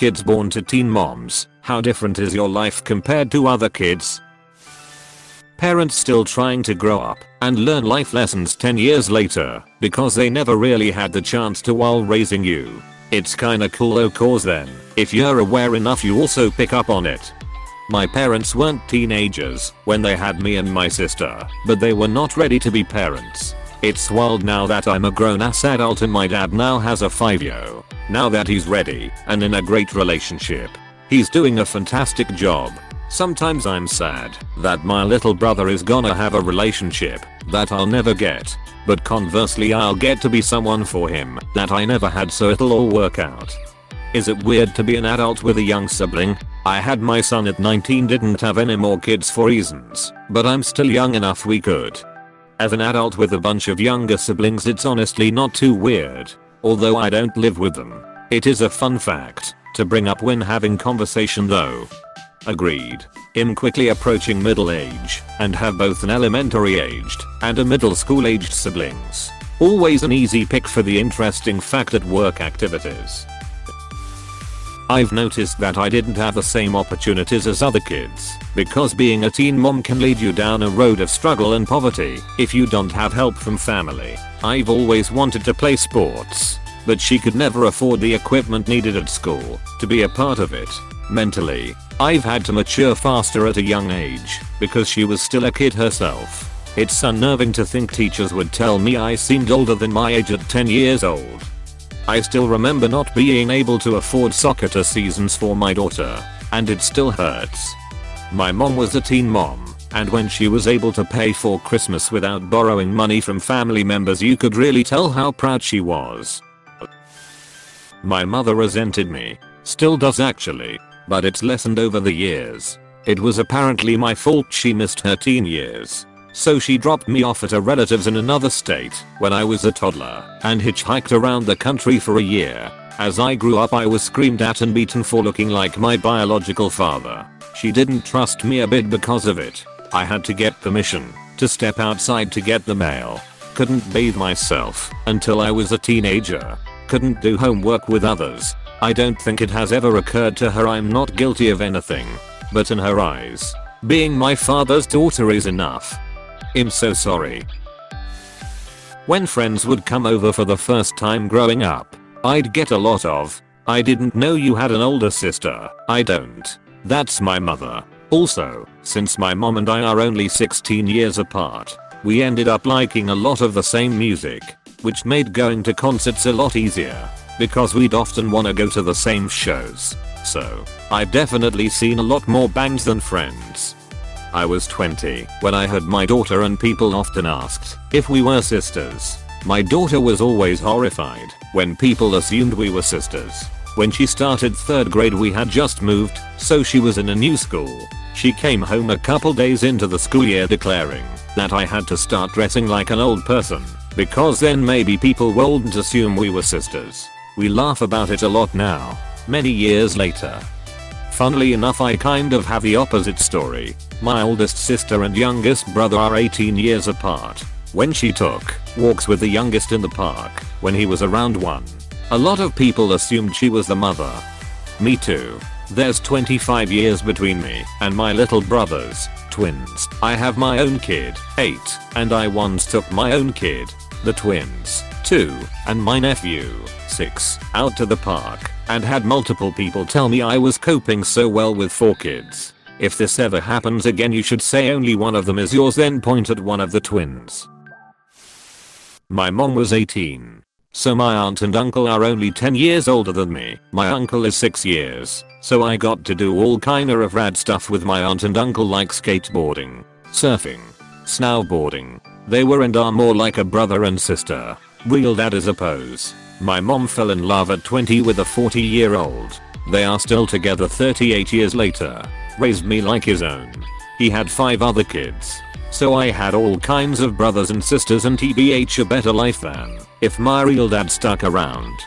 kids born to teen moms, how different is your life compared to other kids? Parents still trying to grow up and learn life lessons 10 years later because they never really had the chance to while raising you. It's kinda cool though, cause then, if you're aware enough, you also pick up on it. My parents weren't teenagers when they had me and my sister, but they were not ready to be parents. It's wild now that I'm a grown-ass adult and my dad now has a 5-year. Now that he's ready and in a great relationship, he's doing a fantastic job. Sometimes I'm sad that my little brother is gonna have a relationship that I'll never get, but conversely I'll get to be someone for him that I never had, so it'll all work out. Is it weird to be an adult with a young sibling? I had my son at 19, didn't have any more kids for reasons, but I'm still young enough we could. As an adult with a bunch of younger siblings, it's honestly not too weird, although I don't live with them. It is a fun fact to bring up when having conversation though. Agreed. I'm quickly approaching middle age and have both an elementary aged and a middle school aged siblings. Always an easy pick for the interesting fact at work activities. I've noticed that I didn't have the same opportunities as other kids because being a teen mom can lead you down a road of struggle and poverty if you don't have help from family. I've always wanted to play sports, but she could never afford the equipment needed at school to be a part of it. Mentally, I've had to mature faster at a young age because she was still a kid herself. It's unnerving to think teachers would tell me I seemed older than my age at 10 years old. I still remember not being able to afford soccer seasons for my daughter, and it still hurts. My mom was a teen mom, and when she was able to pay for Christmas without borrowing money from family members, you could really tell how proud she was. My mother resented me, still does actually, but it's lessened over the years. It was apparently my fault she missed her teen years. So she dropped me off at a relative's in another state when I was a toddler and hitchhiked around the country for a year. As I grew up, I was screamed at and beaten for looking like my biological father. She didn't trust me a bit because of it. I had to get permission to step outside to get the mail. Couldn't bathe myself until I was a teenager. Couldn't do homework with others. I don't think it has ever occurred to her I'm not guilty of anything. But in her eyes, being my father's daughter is enough. I'm so sorry. When friends would come over for the first time growing up, I'd get a lot of, "I didn't know you had an older sister." I don't. That's my mother. Also, since my mom and I are only 16 years apart, we ended up liking a lot of the same music, which made going to concerts a lot easier because we'd often want to go to the same shows. So, I've definitely seen a lot more bands than friends. I was 20 when I had my daughter, and people often asked if we were sisters. My daughter was always horrified when people assumed we were sisters. When she started 3rd grade, we had just moved, so she was in a new school. She came home a couple days into the school year declaring that I had to start dressing like an old person because then maybe people wouldn't assume we were sisters. We laugh about it a lot now, many years later. Funnily enough, I kind of have the opposite story. My oldest sister and youngest brother are 18 years apart. When she took walks with the youngest in the park when he was around 1, a lot of people assumed she was the mother. Me too. There's 25 years between me and my little brothers, twins. I have my own kid, 8, and I once took my own kid, the twins, 2, and my nephew, 6, out to the park and had multiple people tell me I was coping so well with 4 kids. If this ever happens again, you should say only one of them is yours, then point at one of the twins. My mom was 18. So my aunt and uncle are only 10 years older than me. My uncle is 6 years. So I got to do all kinda of rad stuff with my aunt and uncle, like skateboarding, surfing, snowboarding. They were and are more like a brother and sister. Real dad as opposed. My mom fell in love at 20 with a 40-year-old. They are still together 38 years later. Raised me like his own. He had 5 other kids. So I had all kinds of brothers and sisters, and TBH a better life than if my real dad stuck around.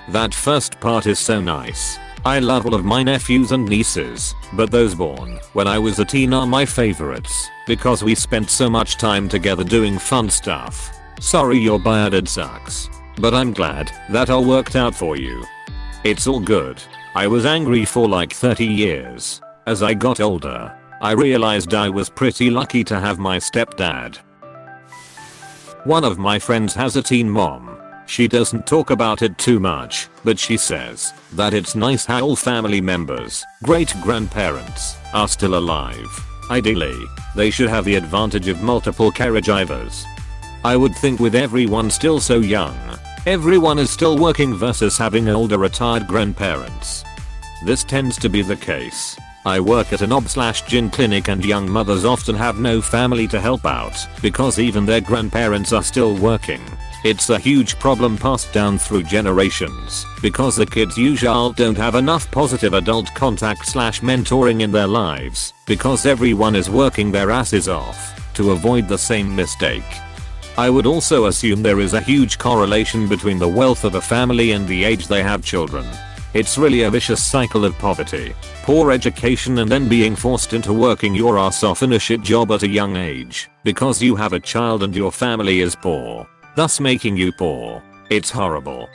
That first part is so nice. I love all of my nephews and nieces, but those born when I was a teen are my favorites because we spent so much time together doing fun stuff. Sorry your biodad sucks, but I'm glad that all worked out for you. It's all good. I was angry for like 30 years. As I got older, I realized I was pretty lucky to have my stepdad. One of my friends has a teen mom. She doesn't talk about it too much, but she says that it's nice how all family members, great-grandparents, are still alive. Ideally, they should have the advantage of multiple caregivers. I would think with everyone still so young, everyone is still working versus having older retired grandparents. This tends to be the case. I work at an ob/gyn clinic and young mothers often have no family to help out because even their grandparents are still working. It's a huge problem passed down through generations because the kids usually don't have enough positive adult contact/mentoring in their lives because everyone is working their asses off to avoid the same mistake. I would also assume there is a huge correlation between the wealth of a family and the age they have children. It's really a vicious cycle of poverty, poor education and then being forced into working your ass off in a shit job at a young age because you have a child and your family is poor, thus making you poor. It's horrible.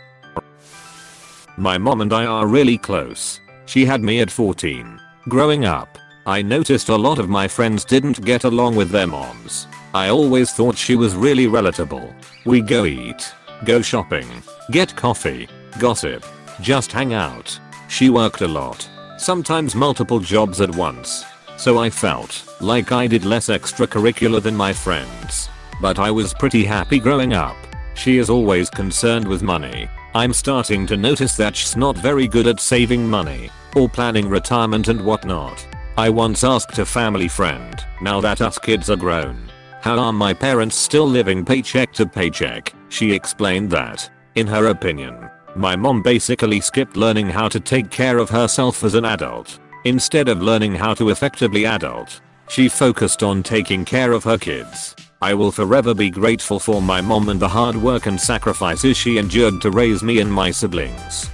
My mom and I are really close. She had me at 14. Growing up, I noticed a lot of my friends didn't get along with their moms. I always thought she was really relatable. We go eat, go shopping, get coffee, gossip, just hang out. She worked a lot, sometimes multiple jobs at once. So I felt like I did less extracurricular than my friends. But I was pretty happy growing up. She is always concerned with money. I'm starting to notice that she's not very good at saving money or planning retirement and whatnot. I once asked a family friend, now that us kids are grown, how are my parents still living paycheck to paycheck? She explained that, in her opinion, my mom basically skipped learning how to take care of herself as an adult. Instead of learning how to effectively adult, she focused on taking care of her kids. I will forever be grateful for my mom and the hard work and sacrifices she endured to raise me and my siblings.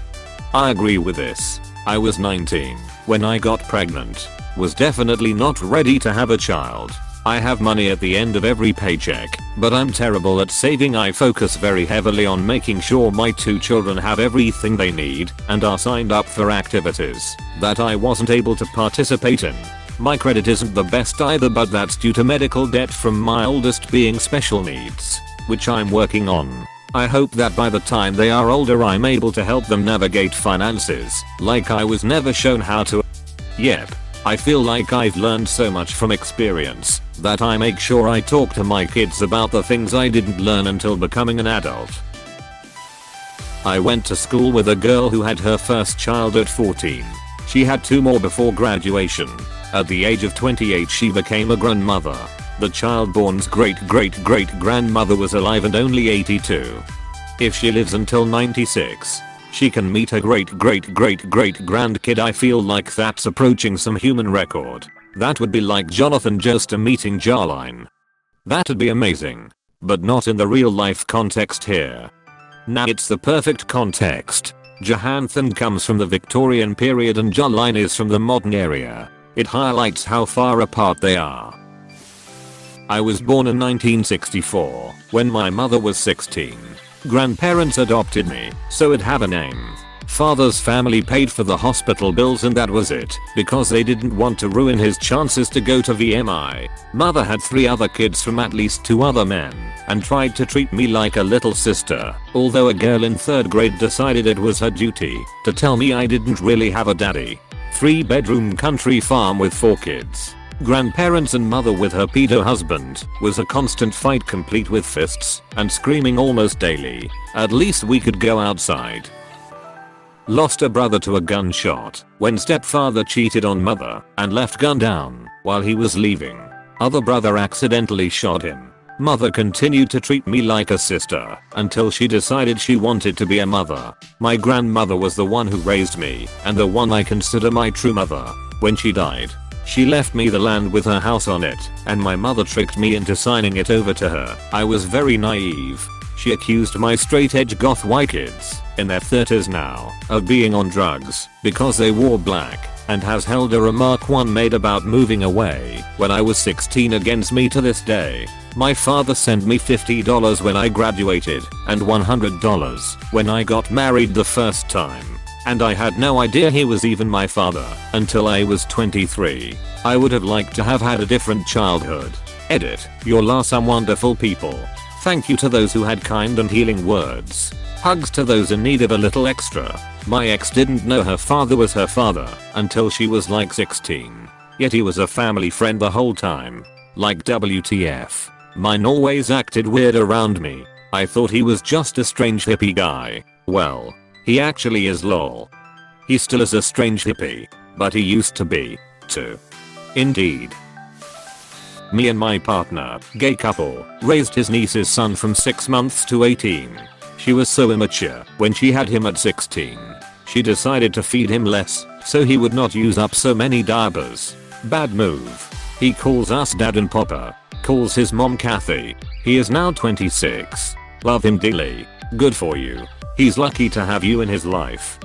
I agree with this. I was 19 when I got pregnant. Was definitely not ready to have a child. I have money at the end of every paycheck, but I'm terrible at saving. I focus very heavily on making sure my 2 children have everything they need and are signed up for activities that I wasn't able to participate in. My credit isn't the best either, but that's due to medical debt from my oldest being special needs, which I'm working on. I hope that by the time they are older I'm able to help them navigate finances like I was never shown how to. Yep. I feel like I've learned so much from experience that I make sure I talk to my kids about the things I didn't learn until becoming an adult. I went to school with a girl who had her first child at 14. She had 2 more before graduation. At the age of 28 she became a grandmother. The child-born's great-great-great-grandmother was alive and only 82. If she lives until 96, she can meet her great-great-great-great-grandkid. I feel like that's approaching some human record. That would be like Jonathan Joestar meeting Jarline. That'd be amazing. But not in the real life context here. Now it's the perfect context. Johanthon comes from the Victorian period and Jarline is from the modern era. It highlights how far apart they are. I was born in 1964 when my mother was 16. Grandparents adopted me, so I'd have a name. Father's family paid for the hospital bills and that was it, because they didn't want to ruin his chances to go to VMI. Mother had 3 other kids from at least 2 other men, and tried to treat me like a little sister, although a girl in 3rd grade decided it was her duty to tell me I didn't really have a daddy. 3-bedroom country farm with 4 kids. Grandparents and mother with her pedo husband was a constant fight, complete with fists and screaming almost daily. At least we could go outside. Lost a brother to a gunshot when stepfather cheated on mother and left gun down while he was leaving. Other brother accidentally shot him. Mother continued to treat me like a sister until she decided she wanted to be a mother. My grandmother was the one who raised me and the one I consider my true mother. When she died, she left me the land with her house on it, and my mother tricked me into signing it over to her. I was very naive. She accused my straight-edge goth white kids, in their 30s now, of being on drugs because they wore black, and has held a remark one made about moving away when I was 16 against me to this day. My father sent me $50 when I graduated and $100 when I got married the first time. and I had no idea he was even my father until I was 23. I would have liked to have had a different childhood. Edit. Your loss some wonderful people. Thank you to those who had kind and healing words. Hugs to those in need of a little extra. My ex didn't know her father was her father until she was like 16. Yet he was a family friend the whole time. Like WTF. Mine always acted weird around me. I thought he was just a strange hippie guy. Well, he actually is lol. He still is a strange hippie, but he used to be, too. Indeed. Me and my partner, gay couple, raised his niece's son from 6 months to 18. She was so immature when she had him at 16. She decided to feed him less so he would not use up so many diapers. Bad move. He calls us dad and papa. Calls his mom Kathy. He is now 26. Love him dearly. Good for you. He's lucky to have you in his life.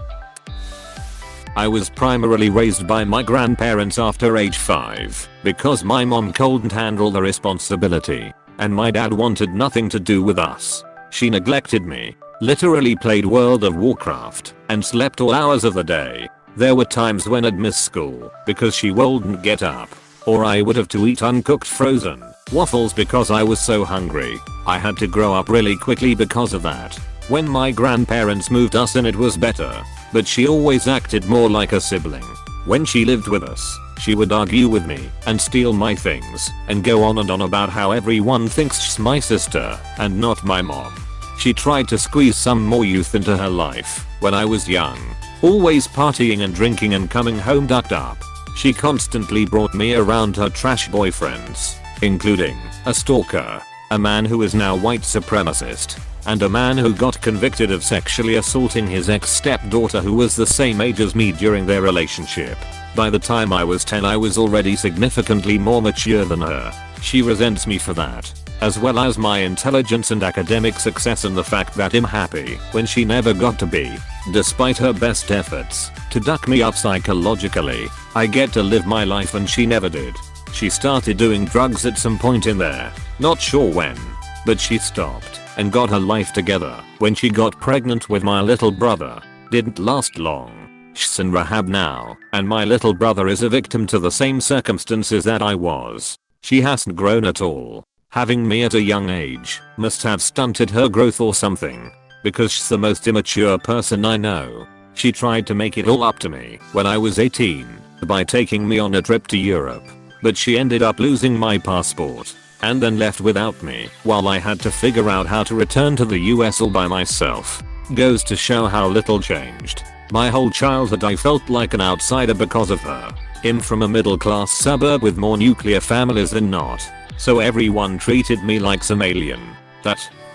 I was primarily raised by my grandparents after age 5 because my mom couldn't handle the responsibility and my dad wanted nothing to do with us. She neglected me, literally played World of Warcraft, and slept all hours of the day. There were times when I'd miss school because she wouldn't get up, or I would have to eat uncooked frozen waffles because I was so hungry. I had to grow up really quickly because of that. When my grandparents moved us in it was better, but she always acted more like a sibling. When she lived with us, she would argue with me and steal my things and go on and on about how everyone thinks she's my sister and not my mom. She tried to squeeze some more youth into her life when I was young, always partying and drinking and coming home ducked up. She constantly brought me around her trash boyfriends, including a stalker, a man who is now white supremacist, and a man who got convicted of sexually assaulting his ex-stepdaughter who was the same age as me during their relationship. By the time I was 10 I was already significantly more mature than her. She resents me for that, as well as my intelligence and academic success and the fact that I'm happy when she never got to be, despite her best efforts to duck me up psychologically. I get to live my life and she never did. She started doing drugs at some point in there, not sure when, but she stopped and got her life together when she got pregnant with my little brother. Didn't last long. She's in rehab now, and my little brother is a victim to the same circumstances that I was. She hasn't grown at all. Having me at a young age must have stunted her growth or something, because she's the most immature person I know. She tried to make it all up to me when I was 18 by taking me on a trip to Europe, but she ended up losing my passport and then left without me while I had to figure out how to return to the US all by myself. Goes to show how little changed. My whole childhood I felt like an outsider because of her. I'm from a middle class suburb with more nuclear families than not, so everyone treated me like some alien.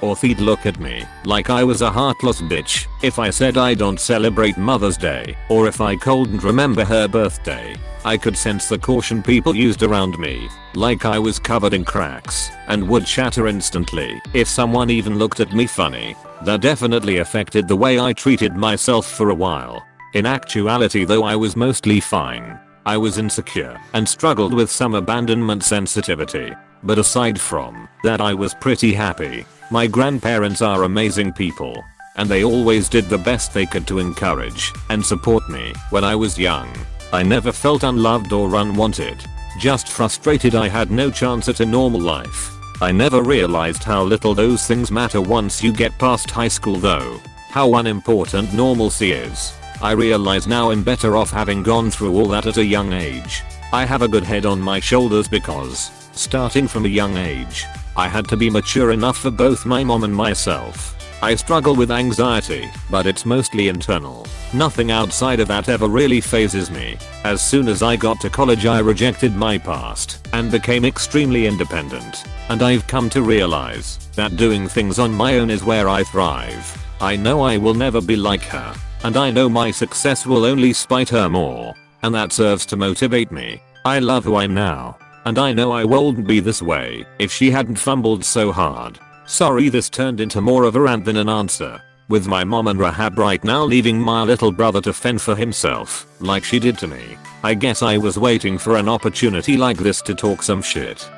Or they'd look at me like I was a heartless bitch if I said I don't celebrate Mother's Day, or if I couldn't remember her birthday. I could sense the caution people used around me, like I was covered in cracks and would shatter instantly if someone even looked at me funny. That definitely affected the way I treated myself for a while. In actuality though I was mostly fine. I was insecure and struggled with some abandonment sensitivity, but aside from that I was pretty happy. My grandparents are amazing people, and they always did the best they could to encourage and support me when I was young. I never felt unloved or unwanted, just frustrated I had no chance at a normal life. I never realized how little those things matter once you get past high school though, how unimportant normalcy is. I realize now I'm better off having gone through all that at a young age. I have a good head on my shoulders because, starting from a young age, I had to be mature enough for both my mom and myself. I struggle with anxiety, but it's mostly internal. Nothing outside of that ever really phases me. As soon as I got to college I rejected my past and became extremely independent. And I've come to realize that doing things on my own is where I thrive. I know I will never be like her, and I know my success will only spite her more, and that serves to motivate me. I love who I'm now, and I know I wouldn't be this way if she hadn't fumbled so hard. Sorry this turned into more of a rant than an answer. With my mom in rehab right now leaving my little brother to fend for himself, like she did to me, I guess I was waiting for an opportunity like this to talk some shit.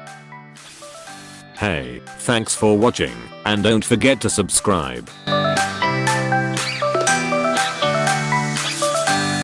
Hey, thanks for watching, and don't forget to subscribe.